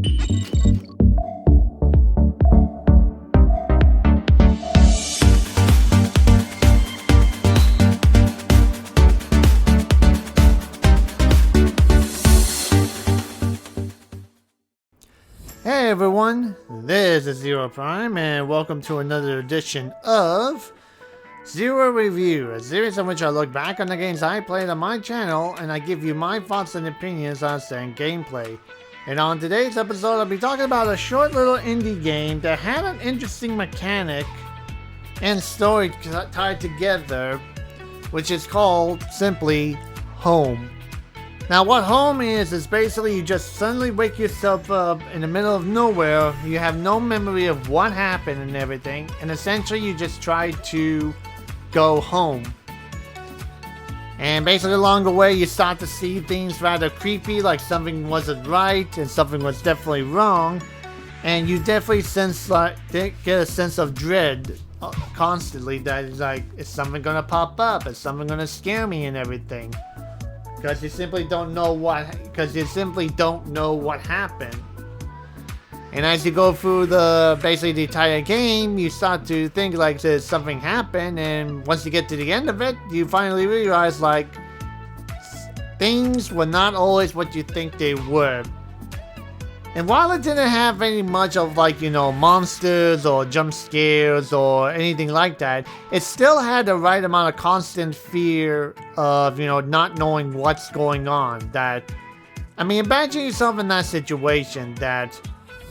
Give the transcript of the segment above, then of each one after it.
Hey everyone, this is Zero Prime and welcome to another edition of Zero Review, a series in which I look back on the games I played on my channel and I give you my thoughts and opinions on certain gameplay. And on today's episode I'll be talking about a short little indie game that had an interesting mechanic and story tied together, which is called simply Home. Now what Home is basically you just suddenly wake yourself up in the middle of nowhere, you have no memory of what happened and everything, and essentially you just try to go home. And basically along the way you start to see things rather creepy, like something wasn't right and something was definitely wrong, and you definitely get a sense of dread constantly that is like, is something gonna pop up, is something gonna scare me and everything. Because you simply don't know what happened. And as you go through basically the entire game, you start to think like there's something happened, and once you get to the end of it, you finally realize like things were not always what you think they were. And while it didn't have any much of like, you know, monsters or jump scares or anything like that, it still had the right amount of constant fear of, you know, not knowing what's going on. That, I mean, imagine yourself in that situation that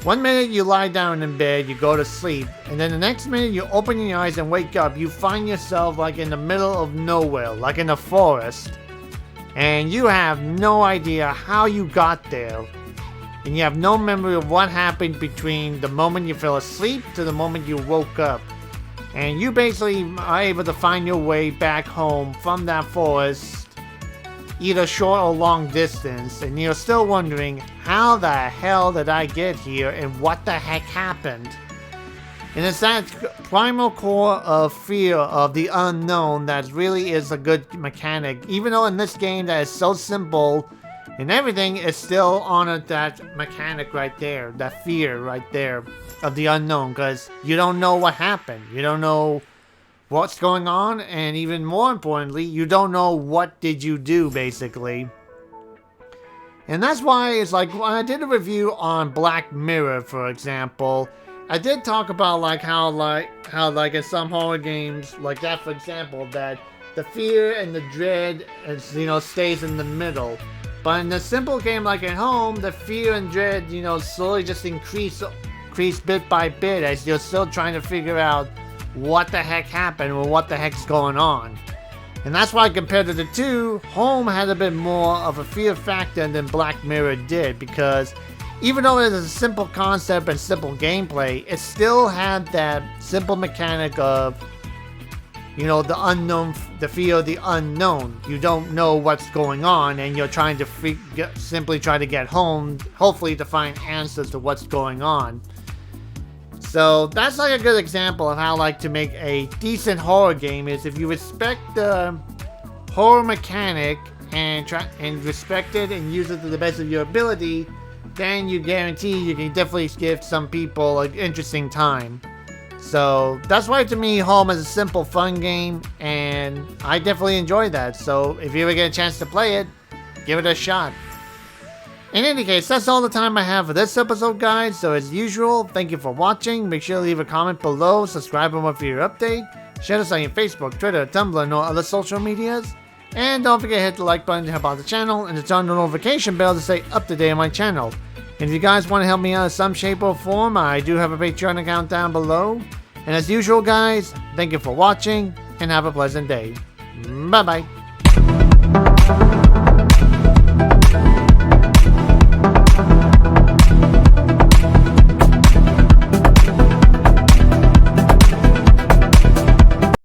one minute you lie down in bed, you go to sleep, and then the next minute you open your eyes and wake up, you find yourself like in the middle of nowhere, like in a forest, and you have no idea how you got there. And you have no memory of what happened between the moment you fell asleep to the moment you woke up. And you basically are able to find your way back home from that forest, either short or long distance, and you're still wondering, how the hell did I get here and what the heck happened? And it's that primal core of fear of the unknown that really is a good mechanic. Even though in this game that is so simple and everything, is still honored that mechanic right there, that fear right there of the unknown, because you don't know what happened, you don't know what's going on, and even more importantly, you don't know what did you do basically. And that's why it's like when I did a review on Black Mirror, for example, I did talk about like how in some horror games like that, for example, that the fear and the dread is, you know, stays in the middle. But in a simple game like at Home, the fear and dread, you know, slowly just increase bit by bit as you're still trying to figure out what the heck happened or what the heck's going on. And that's why compared to the two, Home had a bit more of a fear factor than Black Mirror did, because even though it is a simple concept and simple gameplay, it still had that simple mechanic of, you know, the unknown, the fear of the unknown. You don't know what's going on, and you're trying to simply try to get home, hopefully to find answers to what's going on. So that's like a good example of how like to make a decent horror game is if you respect the horror mechanic and respect it and use it to the best of your ability, then you guarantee you can definitely give some people an interesting time. So that's why to me Home is a simple fun game, and I definitely enjoy that. So if you ever get a chance to play it, give it a shot. In any case, that's all the time I have for this episode, guys. So as usual, thank you for watching. Make sure to leave a comment below, subscribe for your update, share us on your Facebook, Twitter, Tumblr, and all other social medias. And don't forget to hit the like button to help out the channel, and to turn on the notification bell to stay up to date on my channel. And if you guys want to help me out in some shape or form, I do have a Patreon account down below. And as usual, guys, thank you for watching, and have a pleasant day. Bye-bye.